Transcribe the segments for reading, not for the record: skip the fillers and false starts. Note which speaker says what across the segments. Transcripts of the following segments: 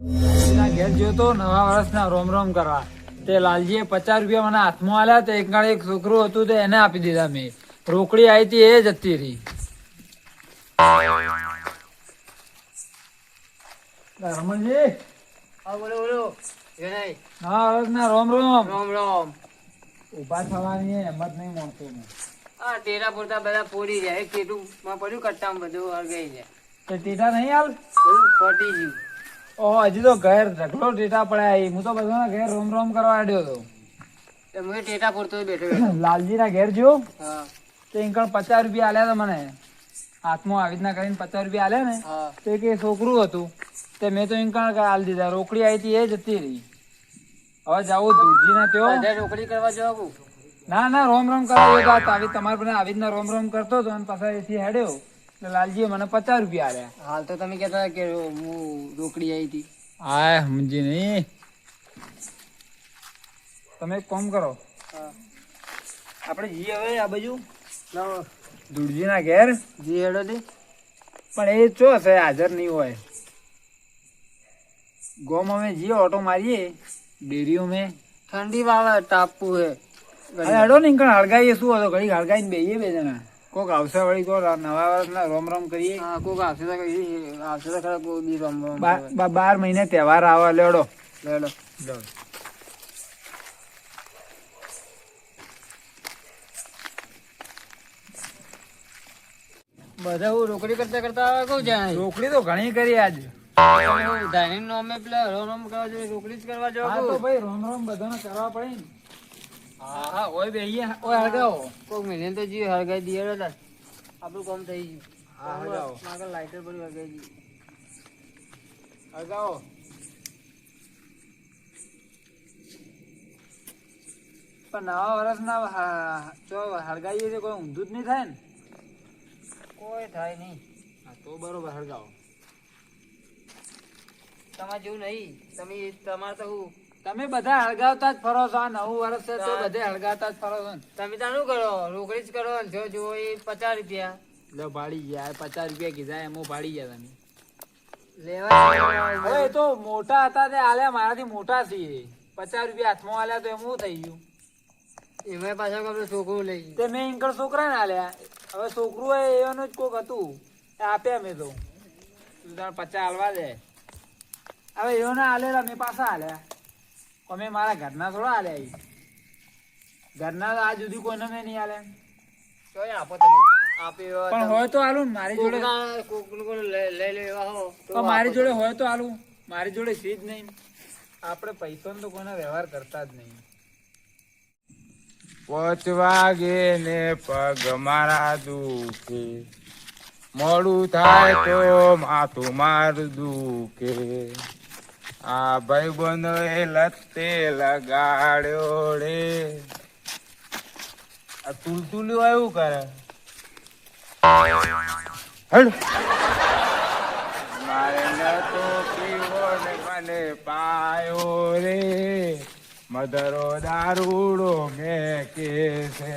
Speaker 1: ઘેર ગયો તો નવા વર્ષના રોમ રોમ કરવા. તે લાલજીએ 50 રૂપિયા મને હાથમાં આલ્યા. તો એક છોકરું હતું તો એને આપી દીધા મેં. રોકડી આવી હતી એ જતી રહી. રમણજી,
Speaker 2: હા બોલો બોલો. વિનય,
Speaker 1: નવા વર્ષના રોમ રોમ.
Speaker 2: રામ રામ.
Speaker 1: ઉભા થવાની હિંમત નહીં મળતો.
Speaker 2: આ ટેરા પૂરતા બધા પોડી જાય. એક ટેટું માં પડ્યું કટ્ટામાં બધું હળગાઈ જાય.
Speaker 1: તે ટીટા નહીં હાલ?
Speaker 2: બધું ફટી ગયું.
Speaker 1: ઓહો, હજી તો ઘેર ઢગલો ટીટા પડ્યા. હું તો બધાના ઘેર રોમ રોમ કરવા આડ્યો હતો.
Speaker 2: તો હું ટેટા પૂરતો બેઠો બેઠો.
Speaker 1: લાલજીના ઘેર જો
Speaker 2: હા
Speaker 1: તે અંકલ 50 રૂપિયા આલ્યા હતા મને. હાથમાં આવી રીતના કરીને 50 રૂપિયા આલ્યા ને.
Speaker 2: હા.
Speaker 1: તે કે છોકરું હતું તે મેં તો અંકલ આલી દીધા. રોકડી આવી હતી એ જતી રહી. હવે જાવું ધૂળજીના ત્યો.
Speaker 2: બધા રોકડી કરવા જવું.
Speaker 1: ના ના, રોમ રોમ કરવા આવ્યો હતો. આવી તમારે બધા આવી રીતના રોમ રોમ કરતો હતો અને પાછા એથી હેડ્યો. એટલે લાલજીએ મને 50 રૂપિયા આલ્યા.
Speaker 2: હાલ તો તમે કહેતા કે હું રોકડી આવી હતી.
Speaker 1: હા, સમજી નહીં. તમે એક કામ કરો,
Speaker 2: હા.
Speaker 1: આપણે જઈએ હવે આ બાજુ
Speaker 2: લાવો.
Speaker 1: ધૂળજીના ઘેર.
Speaker 2: જી હેડો દે.
Speaker 1: પણ એ ચો છે હાજર નહીં હોય. ગોમ અમે જઈએ ઓટો મારીએ ડેરીઓ મેં.
Speaker 2: ઠંડી વાળા ટાપુ હે.
Speaker 1: અરે હેડો ને કણ હળગાઈએ. શું હતો ઘડી હળગાઈને બેહીએ બે જણા. કોક આવશે વળી કોક નવા વર્ષના રોમ રોમ કરીએ.
Speaker 2: હા, કોક આવશે તો ખરા કોઈ બી રમ રમ.
Speaker 1: 12 મહિને તહેવાર આવે. લેડો
Speaker 2: લેડો. બધા હું રોકડી કરતા કરતા આવે કહું જાય.
Speaker 1: રોકડી તો ઘણી કરી આજે.
Speaker 2: ધાણી નો અમે પેલા રોમ કરવા જોઈએ રોકડી જ કરવા
Speaker 1: હા તો
Speaker 2: જવું.
Speaker 1: ભાઈ રોમ રોમ બધાને કરવા પડે ને. હા હા, ઓય બેહીએ. ઓય હળગાવો.
Speaker 2: કોક મહિને તો જીવ હળગાઈ દઈએ તા આપણું કામ થઈ ગયું.
Speaker 1: હા, હળગાવો.
Speaker 2: માગર લાઈટર પડી હળગાઈ ગઈ.
Speaker 1: હળગાવો. પણ નવા વર્ષના જો હળગાઈએ છે કોઈ ઊંધું જ નહીં થાય ને.
Speaker 2: કોઈ થાય નહીં.
Speaker 1: હા તો બરોબર, હળગાવો.
Speaker 2: તમારે જેવું નહીં. તમારે તો હું
Speaker 1: તમે બધા હળગાવતા જ ફરો છો. આ નવું વર્ષ છે તો બધે હળગાવતા જ ફરો છો ને.
Speaker 2: તમે ત્યાં શું કરો રોકડી જ કરો ને જો જો એ 50 રૂપિયા
Speaker 1: લો ભાડી ગયા. 50 રૂપિયા કીધા એમ ભાડી ગયા તમે.
Speaker 2: લેવા
Speaker 1: હવે એ તો મોટા હતા તે આલ્યા. મારાથી મોટા છીએ. 50 રૂપિયા હાથમાં આલ્યા તો એમ શું થઈ ગયું.
Speaker 2: એમાં પાછા આપણે છોકરું લઈ ગયું.
Speaker 1: તે મેં ઇન્કર છોકરાને આલ્યા. હવે છોકરું એ એનું જ કોક હતું એ આપ્યા મેં તો. તું તારે 50 આલવા દે. હવે એઓને આલેલા મેં પાછા આલ્યા. અમે મારા ઘરના થોડા આલ્યા. ઈ ઘરના તો આજ સુધી કોઈને મેં નહીં આલ્યા.
Speaker 2: ચોય આપો તમે આપ્યો
Speaker 1: પણ હોય તો આલું ને મારી જોડે.
Speaker 2: કોકનું લઈ લેવા હો તો
Speaker 1: પણ મારી જોડે હોય તો આલું. મારી જોડે છે જ નહીં. આપણે પૈસાનો તો કોઈનો વ્યવહાર કરતા જ નહીં.
Speaker 3: 5 વાગે ને પગ મારા દુખે, મોડું થાય તો માથું મારું દુખે. આ ભાઈબંધો એ લતે લગાડ્યો રે. આ તુલતુલ્યું એવું કરે. હળ મારે નતો પીવો ને મને પાયો રે. મધરો દારૂડો મેં કે છે.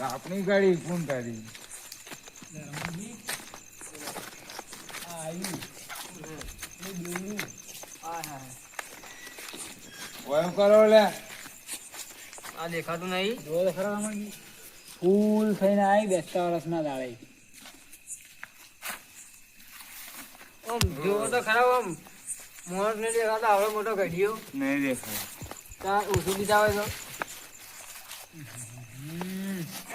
Speaker 3: આપણી ગાડી કોણ કરી? ઓય કરો લે.
Speaker 2: આ દેખાતું નહીં.
Speaker 1: જો તો ખરા રમણજી. ફૂલ થઈને આવી બેસતા વર્ષના દાડે.
Speaker 2: આમ જોવો તો ખરાબ આમ મોર ને દેખાતા આવડો મોટો ઘડિયો
Speaker 3: નહીં દેખાય.
Speaker 2: ત્યાં ઊંચું દીધા હોય તો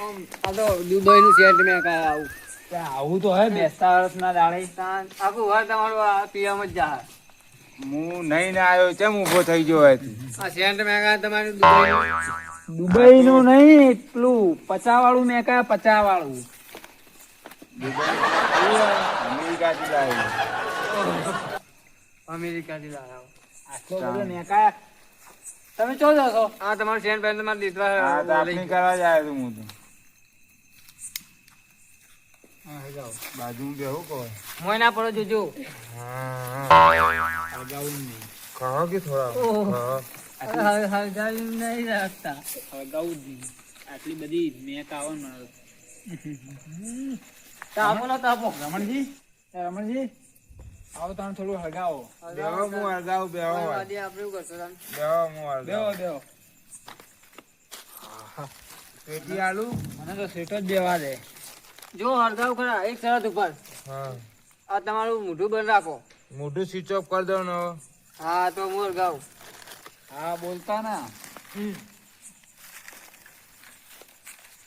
Speaker 2: આમ આ તો દુબઈ નું સેન્ટ મેં કાંઈ આવું
Speaker 1: આવું તો હે બેસતા વર્ષના દાડે.
Speaker 2: ત્યાં આખું વાર તમારું આ પીવામાં જ જાય.
Speaker 3: હું નહીં ને આવ્યો ચેમ ઉભો થઈ ગયો હોય?
Speaker 2: આ સેન્ટ મેં કાંઈ તમારું દુબઈ
Speaker 1: દુબઈ નું નહીં, એટલું 50 વાળું મેં કયા 50 વાળું.
Speaker 3: અમેરિકાથી લાવ્યો.
Speaker 2: અમેરિકાથી લાવ્યા.
Speaker 1: આટલો બધો મેં કયા. તમે ચો જશો?
Speaker 2: આ તમારું સેન્ટ પેન્ટ તમારે
Speaker 3: હા તો
Speaker 2: લીધવા
Speaker 3: આપણી કરવા જ આવ્યો હું તો.
Speaker 1: હા, જાઓ.
Speaker 3: બાજુમાં બેહું કહો.
Speaker 2: મોય ના પડો જોજો.
Speaker 1: હળગાવું નહીં.
Speaker 3: કહો કે થોડા
Speaker 2: ઓહ.
Speaker 3: કહો.
Speaker 2: હળગાવી નહીં રાખતા.
Speaker 1: હળગાવું જ નહીં. આટલી બધી મેક આવે ને.
Speaker 2: તાપો ના તાપો
Speaker 1: રમણજી રમણજી આવો તમે થોડું હળગાવો.
Speaker 3: બેહો હું હળગાવું, બેહો
Speaker 2: આપણે એવું કરશો તાન.
Speaker 3: બેહો હું
Speaker 1: બેહો
Speaker 3: હળગાવું.
Speaker 1: બેહો.
Speaker 3: પેટી આલુ.
Speaker 1: મને તો સેટ જ બેવા દે.
Speaker 2: જો હળગાવ ખરા એક શરત ઉપર
Speaker 3: હા,
Speaker 2: આ તમારું મોઢું બંધ રાખો.
Speaker 3: મોઢું સ્વિચ ઓફ કરી દો ને.
Speaker 2: હા તો હું હળગાવ.
Speaker 1: હા બોલતા ના.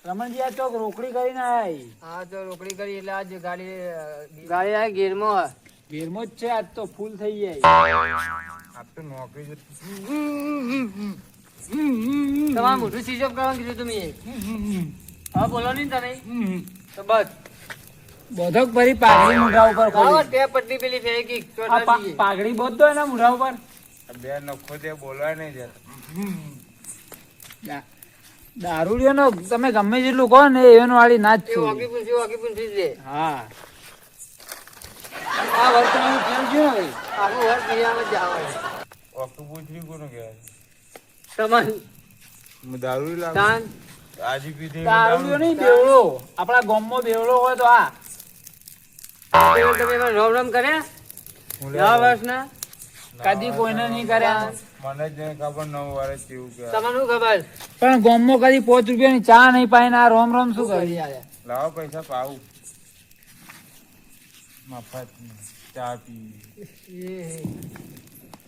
Speaker 1: રમણજી આ ચોક રોકડી કરીને આય.
Speaker 2: હા તો રોકડી કરી એટલે આજ ગાડી આ ગેરમાં
Speaker 1: ગેરમો જ છે આજ તો ફૂલ થઈ જાય.
Speaker 3: આપ તો નોકરી જ.
Speaker 2: તમારું મોઢું સ્વિચ ઓફ કરવાનું કીધું તમે. હવે બોલો નહીં તમે તો બસ.
Speaker 1: બોધક ભરી પાઘડી મોઢા ઉપર
Speaker 2: આવો
Speaker 1: ખોલી.
Speaker 2: ટેપ પટ્ટી પેલી ફેંકી
Speaker 1: આ
Speaker 2: ચોટાડી દઈએ.
Speaker 1: પાઘડી બોધ દો એના મોઢા ઉપર.
Speaker 3: બે નખો દે, બોલવાય નહીં જરા.
Speaker 1: દારૂડિયો નો તમે ગમે જેટલું કહો ને એનો વાળી ના જ
Speaker 2: એ
Speaker 1: છું.
Speaker 2: વાકી પૂંછી દે.
Speaker 1: હા આ વર્તમાન ફેલ ગયો ને
Speaker 2: આખું વર્ષ પીવામાં જ આવે.
Speaker 3: ઓક્ટોપસ પૂછરી કોને કહેવાય?
Speaker 2: તમારે
Speaker 3: હું દારૂ લાવું.
Speaker 2: તાન
Speaker 3: આજી પીધી
Speaker 1: દારૂડિયો નહીં બેવડો. આપણા ગામમાં બેવડો હોય તો આ
Speaker 2: તમે એમાં રોમ રોમ કર્યા
Speaker 3: હું
Speaker 2: 10 વર્ષના
Speaker 1: કદી કોઈને નહીં કર્યા.
Speaker 3: મને જ નહીં ખબર 9 વર્ષ કેવું કે
Speaker 2: તમને શું ખબર
Speaker 1: પણ ગામમાં કદી 5 રૂપિયાની ચા નહીં પાઈ ને આ રોમ રોમ શું કરી.
Speaker 3: લાવો પૈસા પાવું. મફત ચા પી,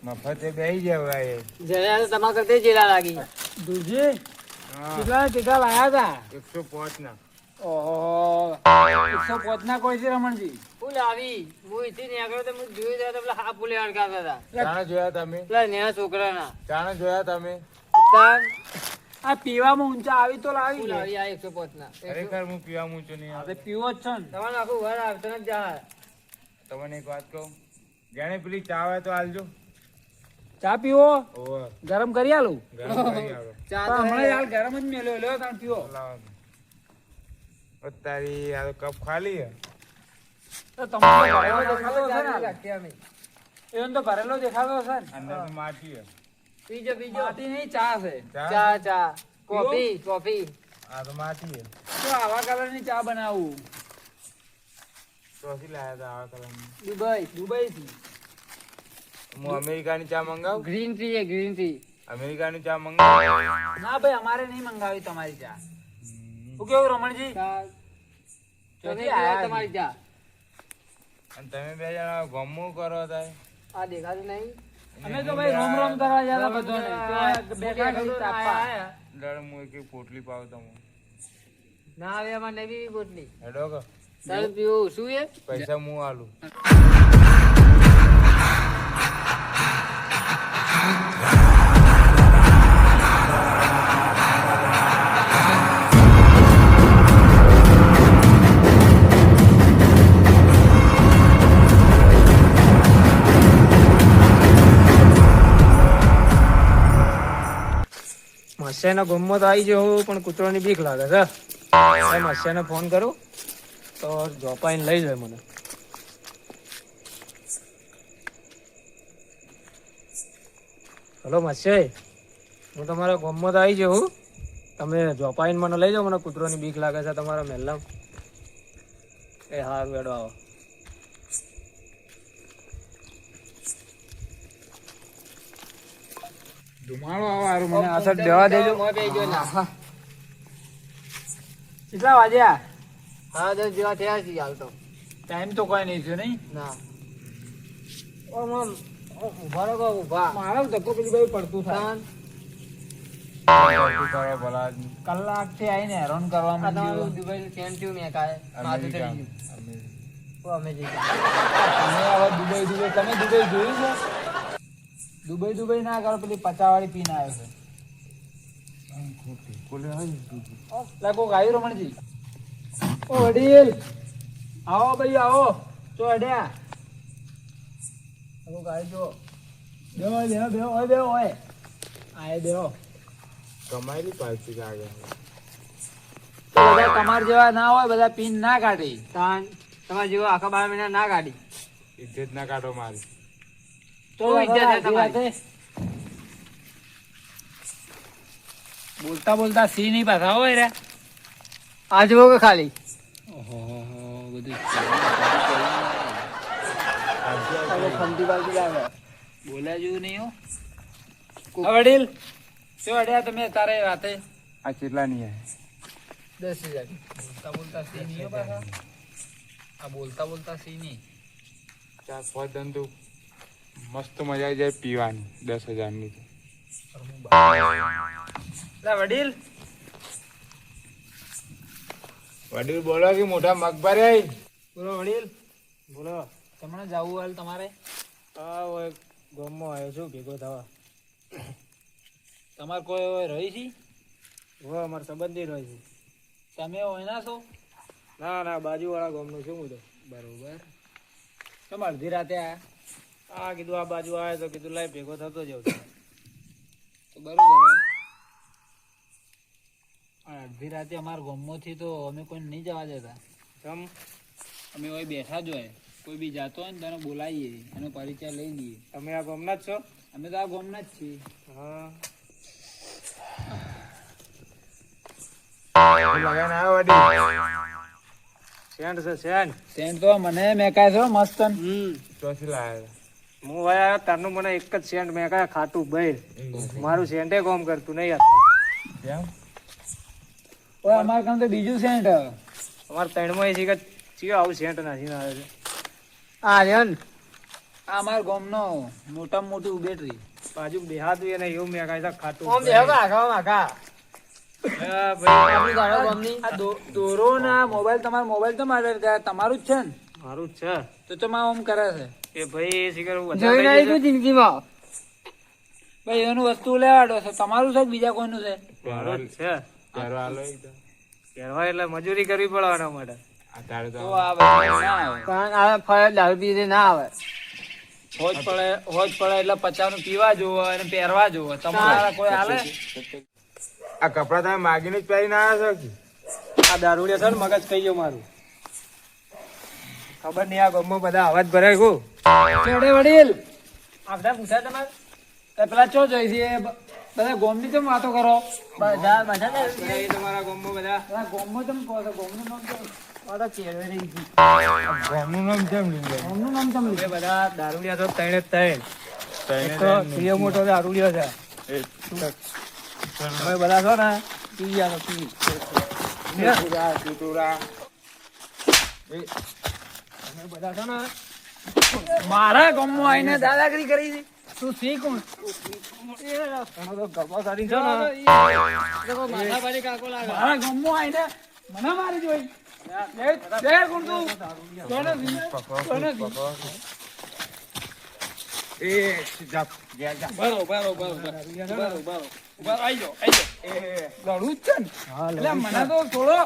Speaker 3: મફતે બેહી જવાય.
Speaker 2: જરા તો તમારા કરતા જેલા લાગી.
Speaker 1: દુજી
Speaker 3: હા,
Speaker 1: કેટલા લાયા હતા?
Speaker 3: 105 ના.
Speaker 1: ઓહો 105 ના કોઈ છે રમણજી?
Speaker 2: ફૂલ આવી હું અહીંથી નીકળ્યો તો હું જોયું તો પેલા હા ફૂલે અડકાતા હતા
Speaker 3: ચાણે જોયા તમે?
Speaker 2: પેલા નેના છોકરાના.
Speaker 3: ચાણે જોયા તમે?
Speaker 2: તાન
Speaker 1: આ પીવામાં ઊંચા આવી તો લાવી
Speaker 2: ફૂલ
Speaker 1: લે.
Speaker 2: આવી આ 105 ના.
Speaker 3: ખરેખર હું પીવા મૂચો નહીં
Speaker 1: હવે
Speaker 3: આવે.
Speaker 1: પીવો જ છો ને.
Speaker 2: તમારું આખું ઘર આવતો નથી જા.
Speaker 3: તમને એક વાત કહું, જેને પેલી ચા હોય તો આલજો.
Speaker 1: ચા પીવો
Speaker 3: ઓવે,
Speaker 1: ગરમ કરી આલું.
Speaker 3: ગરમ કરી આવો.
Speaker 2: ચા
Speaker 1: પણ
Speaker 2: તો
Speaker 1: હમણાં
Speaker 2: હે.
Speaker 1: હાલ ગરમ જ મેલ્યો લ્યો તાણ પીવો.
Speaker 3: લાવો. તારી આ તો કપ ખાલી હે.
Speaker 1: તો તમારો ભરેલો દેખાતો હશે ને હાલ?
Speaker 2: રાખીએ અમે.
Speaker 1: એનો તો ભરેલો દેખાતો હશે ને.
Speaker 3: અંદર તો માટી હે.
Speaker 2: પીજો પીજો.
Speaker 1: માટી નહીં ચા છે.
Speaker 2: ચા કોફી.
Speaker 3: આ તો માટી હે.
Speaker 1: તો આવા કલરની ચા બનાવું.
Speaker 3: ચોથી લાયા તા આવા કલરની.
Speaker 1: દુબઈ થી.
Speaker 3: હું અમેરિકાની ચા મંગાવું?
Speaker 2: ગ્રીન ટી છે ગ્રીન ટી.
Speaker 3: અમેરિકાની ચા મંગાવું?
Speaker 1: ના ભાઈ અમારે નહીં મંગાવી તમારી ચા. શું કેવું રમણજી?
Speaker 2: તમે
Speaker 1: ચોથી
Speaker 2: પીવો
Speaker 1: આયા
Speaker 2: તમારી ચા.
Speaker 3: અને તમે બે જણા ગમો કરો તાય.
Speaker 2: આ દેખાતું નહીં.
Speaker 1: અમે તો ભાઈ રોમ રોમ કરવા જતા બધાને. તો બેઠા ઘડી તાપવા.
Speaker 3: લડ હું એક પોટલી પાવ તમે.
Speaker 2: ના આવે અમારે નહીં પીવી બોટલી.
Speaker 3: હેડો કે
Speaker 2: તારે પીવું શું એ
Speaker 3: પૈસા હું આલું.
Speaker 2: મસ્યાનો ગમો તો આવી ગયો પણ કૂતરાની બીક લાગે છે. મસ્યાને ફોન કરું તો જોપાઈને લઈ જાય મને. હલો મસ્યાઈ, હું તમારા ગમો તો આવી જાઉં. તમે જોપાઈને મને લઈ જાઓ. મને કૂતરાની બીક લાગે છે તમારા મહેલામાં. એ હારું વેડો આવો.
Speaker 1: ધુમાડો આવે હારું મને અસર દેવા દેજો. કેટલા વાગ્યા?
Speaker 2: હા 10 જેવા થયા છે હાલ તો.
Speaker 1: ટાઈમ તો કોઈ નહીં થયો નહીં.
Speaker 2: ના ઉભા રહો ઉભા.
Speaker 1: મારો ધક્કો પેલી બાજુ પડતું થાય.
Speaker 3: પોટલી કરો ભલા આદમી.
Speaker 1: કલાક થી આવીને હેરાન કરવા
Speaker 2: આ તમારું
Speaker 1: માંડ્યો.
Speaker 2: દુબઈ ફેન થયું મેં કાંઈ માથું ચડી
Speaker 3: અમેરિકા.
Speaker 2: ગયું. અમે જઈ ગયા.
Speaker 1: તમે હવે દુબઈ તમે દુબઈ જોયું છે? દુબઈ ના કરો પેલી 50 વાળી પીને આવ્યો છે. લાગો ગાયું રમણજી. ઓ વડીલ આવો ભાઈ આવો. ચો અડ્યા. લાગો ગાય જો. બેહો ઓય. આય બેહો.
Speaker 3: કમાયેલી પાછી લાગે.
Speaker 1: તો બધા તમાર જેવા ના હોય, બધા પીન ના કાઢી.
Speaker 2: તાન તમારે જેવો આખા 12 મહિના ના કાઢી.
Speaker 3: ઇજ્જત ના કાઢો મારી.
Speaker 1: તો
Speaker 2: શું ઇજ્જત છે
Speaker 1: સાચી
Speaker 2: તમારી?
Speaker 1: વાત છે. બોલતા સી નહીં પાછા હોય રે.
Speaker 2: આ જુઓ કે ખાલી
Speaker 1: ઓહો બધું બોલ્યા જેવું નહીં હો. હા, વડીલ શું અડ્યા તમે તારે વાતે?
Speaker 3: આ કેટલા નહીં
Speaker 1: 10,000 બોલતા સી નહીં હો પાછા. આ બોલતા સી નહીં.
Speaker 3: ચાર પાંચ ધંધો મસ્ત મજા આવી જાય પીવાની 10,000 ની.
Speaker 1: વડીલ
Speaker 3: વડીલ બોલો કે મોટા મગભરે
Speaker 1: બોલો વડીલ.
Speaker 2: બોલો.
Speaker 1: તમને જવું હાલ તમારે?
Speaker 2: હા ઓય ગામમાં આવ્યો છું ભેગો થવા.
Speaker 1: તમારે કોઈ રહી છે?
Speaker 2: હવે અમારે સંબંધી રહ્યો છે.
Speaker 1: તમે હોય છો?
Speaker 2: ના ના બાજુવાળા ગામનું છું હું તો.
Speaker 1: બરોબર. તમે અડધી રાતે આયા?
Speaker 2: હા કીધું આ બાજુ આવે તો કીધું લાઈ ભેગો થતો જાઉં.
Speaker 1: તો બરોબર. અડધી રાતે અમારા ગામમાંથી તો અમે કોઈ નહીં જવા દેતા.
Speaker 2: જમ
Speaker 1: અમે હોય બેઠા જ હોય. કોઈ બી જાતો હોય ને તેને બોલાવીએ, એનો પરિચય લઈ લઈએ.
Speaker 2: તમે આ ગામના જ છો?
Speaker 1: અમે તો આ ગામના જ છીએ.
Speaker 2: હા
Speaker 3: લગાને આવ્યો વડીલ.
Speaker 2: સેન્ટ છે સેન્ટ.
Speaker 1: સેન્ટ તો મને મેકાય છો મસ્ત.
Speaker 3: ચોથી લાયા
Speaker 2: હું આવ્યો તારનું મને એક જ સેન્ટ મેં કાંઈ ખાટું બૈર મારું સેન્ટે કામ કરતું નહીં આપતું.
Speaker 3: કેમ?
Speaker 1: ઓય અમારે કામ તો બીજું સેન્ટ.
Speaker 2: અમારે ત્રણમાં છે કે ચિયો આવું સેન્ટ નાખીને આવે છે. આ રેન
Speaker 1: આ અમારા ગામનો મોટામાં મોટી ઉબેટરી.
Speaker 2: બાજુ બેહાતું એને એવું મેં કાંઈ ખાટું.
Speaker 1: આ દોરો ને આ મોબાઈલ તમારો મોબાઈલ તો તમારું જ છે ને?
Speaker 2: મારું જ છે.
Speaker 1: તો તમે આમ કરે છે
Speaker 2: એ ભાઈ શિખર
Speaker 1: જિંદગીમાં. ભાઈ એનું વસ્તુ લેવાડો છે. તમારું છે કે બીજા કોઈનું છે?
Speaker 2: મારું જ છે.
Speaker 3: તારો હાલો એકદમ.
Speaker 2: કહેવાય એટલે મજૂરી કરવી પડે એના માટે.
Speaker 3: આ તારે
Speaker 1: તો
Speaker 3: તો
Speaker 1: આ બધું ના આવે. હોજ પડે એટલે 50 નું પીવા જોવો અને પહેરવા જોવો. તમારા કોઈ હાલે?
Speaker 3: આ કપડા તમે માગીને જ પહેરીને આવ્યા છો કે?
Speaker 2: આ દારૂડિયા છે ને મગજ ખાઈ ગયો મારું. ખબર નહીં આ ગામમાં બધા અવાજ ભરાય ગયો.
Speaker 1: ચડે વડીલ આ બધા પૂછાય તમારે? પેલા ચો જોઈ છે બધા ગોમની કેમ વાતો કરો?
Speaker 2: બધા એ તમારા ગામમાં બધા
Speaker 1: ગોમમાં તમે કહો છો? ગોમનું નામ કેમ?
Speaker 3: ગામનું નામ કેમ લીધું?
Speaker 1: ગોમનું નામ કેમ લીધું?
Speaker 2: એ બધા દારૂડિયા તો ત્રણે જ ત્રણ. એક તો પ્રિય મોટો દારૂડિયો છે. તમે બધા છો ને પી ગયા તો પી.
Speaker 3: ટુટુરા.
Speaker 2: તમે બધા છો ને
Speaker 1: મારા ગામમાં આવીને દાદાગીરી કરી છે. તું શીખ કોણ?
Speaker 2: તમે તો ગપ્પા કાઢી છો ને
Speaker 1: મારા ગામમાં આવીને મને મારી જોઈ. કોણ તું?
Speaker 3: એ સીધા ગયા જા.
Speaker 1: બરોબર આઈ જાઓ. લડવું જ છે ને? એટલે મને તો થોડો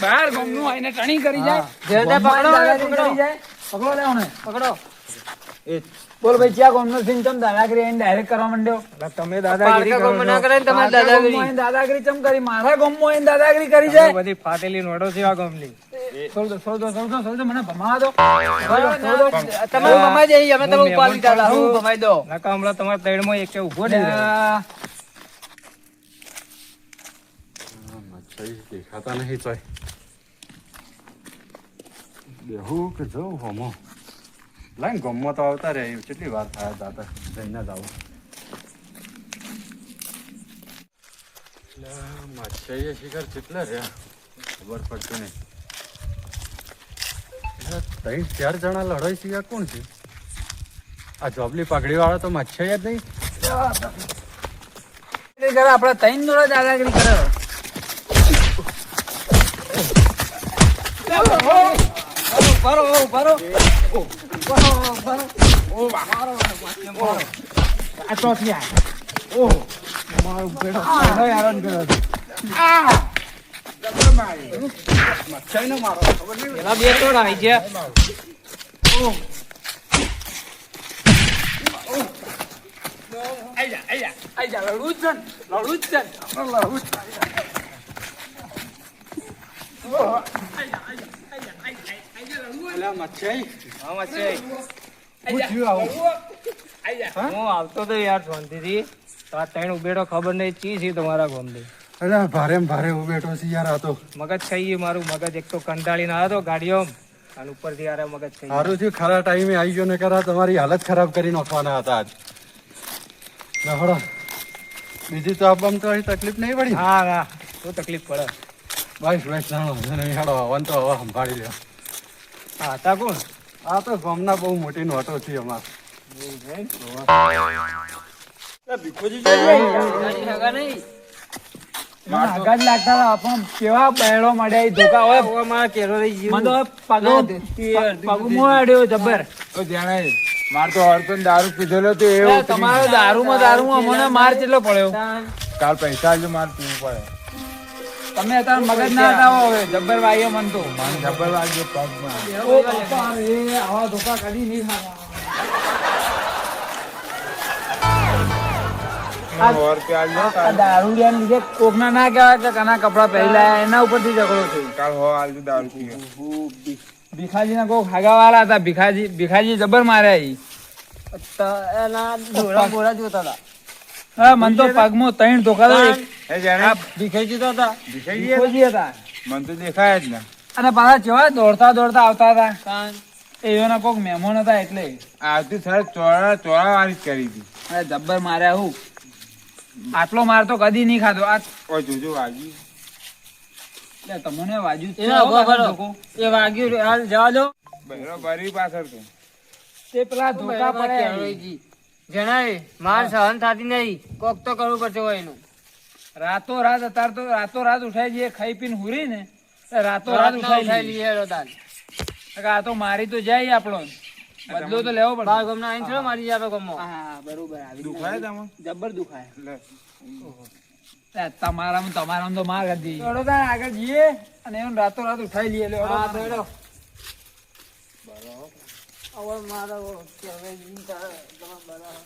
Speaker 1: બહાર ગામનું આવીને ટણી કરી જાય. પકડો લેવાનો. પકડો. બોલ ભાઈ ક્યાં ગામનો સિંહ ચમ દાદાગીરી આવીને ડાયરેક્ટ કરવા માંડ્યો?
Speaker 2: તમે દાદાગીરી કરો છો.
Speaker 1: દાદાગીરી ચમ કરી? મારા ગામમાં આવીને દાદાગીરી કરી જાય.
Speaker 2: બધી ફાટેલી નોટો છે આ ગામની.
Speaker 1: છોડો મને ભમાવા દો.
Speaker 2: નકા હમણાં તમારા ત્રણમાં એક ઉભો નહીં રહ્યો.
Speaker 3: દેખાતા નહીં તો બેહું કે જવું હોમો લાઈન ગમમાં તો આવતા રહે. કેટલી વાર થયા દાદા જઈને જ આવું. માછાઈએ શિકાર કેટલા રહ્યા ખબર પડતું નહીં. 3-4 જણા લડાઈ શિકાર કોણ છે? આ જોબલી પગડી વાળા તો માછાઈ જ નહીં.
Speaker 1: આપડે 3 જોડે દાદાગીરી કરે.
Speaker 2: પેલા બે તોડ આવી ગયા.
Speaker 1: લડવું જ છે.
Speaker 2: હું આવતો તો યાર શાંતિથી. તો આ ત્રણ ઉભેડો ખબર નહીં ચી છે તમારા ગામની.
Speaker 3: અરે ભારે ને ભારે હું બેઠો છું યાર. આ તો
Speaker 2: મગજ ખાઈ ગયું મારું. મગજ એક તો કંટાળીને આવ્યો તો ગાડીઓ અને ઉપરથી યાર મગજ ખાઈ ગયું.
Speaker 3: સારું થયું ખરા ટાઈમે આવી ગયો ને કરા તમારી હાલત ખરાબ કરી નાખવાના હતા આજ. લહડો બીજી તો આમ તો અહીં તકલીફ નહીં પડી.
Speaker 2: હા હા તો તકલીફ પડે.
Speaker 3: બસ જાણો હેડો હવન તો હવે સંભાળી લ્યો.
Speaker 2: હા હતા કોણ?
Speaker 3: આ તો ગામના બહુ મોટી નોટો છે અમાર.
Speaker 1: આગળ લાગતા હતા પણ કેવા બેડો મળ્યા ઈ ધોકા હોય.
Speaker 2: હવે મારા કેરો રહી ગયું.
Speaker 1: મને તો પગમો અડ્યો જબ્બર.
Speaker 4: માર તો હરતો દારૂ પીધેલો તો
Speaker 1: એ
Speaker 4: એવું
Speaker 1: તમારો દારૂમાં મને માર કેટલો પડ્યો.
Speaker 4: કાલ પૈસા જો માર પીવું પડે.
Speaker 1: તમે અત્યારે મગજ ના હટાવો હવે જબ્બર વાગ્યો મન તો.
Speaker 4: મને જબર વાગ્યો પગમાં.
Speaker 1: ઓ બાપા રે, આવા ધોકા કદી નહીં ખાવા.
Speaker 4: મને 100 રૂપિયા આલજો.
Speaker 1: આ દારૂડિયાને લીધે કોકના ના કહેવાય કે કના કપડા પહેર્યા એના ઉપરથી ઝઘડો થયો.
Speaker 4: કાલ 100 આલજો દારૂ પીવો.
Speaker 1: ભીખાજીના કોક હાગાવાળા હતા. ભીખાજી જબર માર્યા ઈ. હા મન તો પગમાં 3 ધોકા તો
Speaker 4: એ જાણે
Speaker 1: ભીખાજી તો હતા.
Speaker 4: ભીખાજી
Speaker 1: ભીખોજી હતા.
Speaker 4: મને તો દેખાય જ ના.
Speaker 1: અને પાછા કેવા દોડતા દોડતા આવતા હતા. એના કોક મહેમાન હતા એટલે
Speaker 4: આવતી સર ચોરા વાળી જ કરી હતી.
Speaker 1: અરે જબ્બર માર્યા હું. આટલો માર તો કદી નહીં ખાધો. આ
Speaker 4: ઓ જોજો વાગી.
Speaker 1: લે, તમને વાજ્યું જ છે
Speaker 2: એના
Speaker 1: હો
Speaker 2: ઉભો
Speaker 1: પાછળ
Speaker 2: કરો.
Speaker 1: ધોકો.
Speaker 2: એ વાગ્યું હાલ જવા દો.
Speaker 4: બહેરો બરી પાછળ તો.
Speaker 1: તે પેલા ધોકા પડ્યા.
Speaker 2: જણાય માર સહન થતી નહીં. કોક તો કરવું પડશે હોય એનું.
Speaker 1: રાતો રાત અત્યારે તો રાતો રાત ઉઠાઈ જઈએ ખાઈ પીને હુરી ને તો રાતો રાત ઉઠાઈ લઈએ. આ તો મારી તો જાય આપણો બદલો તો લેવો પડે.
Speaker 2: બાર ગામના આઈને ચલો મારી જાય આપણે ગામમાં.
Speaker 1: હા બરોબર આવી
Speaker 4: દુખાય તમને?
Speaker 1: જબ્બર દુખાય.
Speaker 4: લે.
Speaker 1: તમારામાં તો માર હતી. ચડો તાણ આગળ જઈએ અને એમ રાતો રાત ઉઠાઈ લઈએ. લે,
Speaker 2: હા,
Speaker 1: ચડો.
Speaker 2: દોડો. હવે મારો કહેવાય નહીં તારે, તમે બધા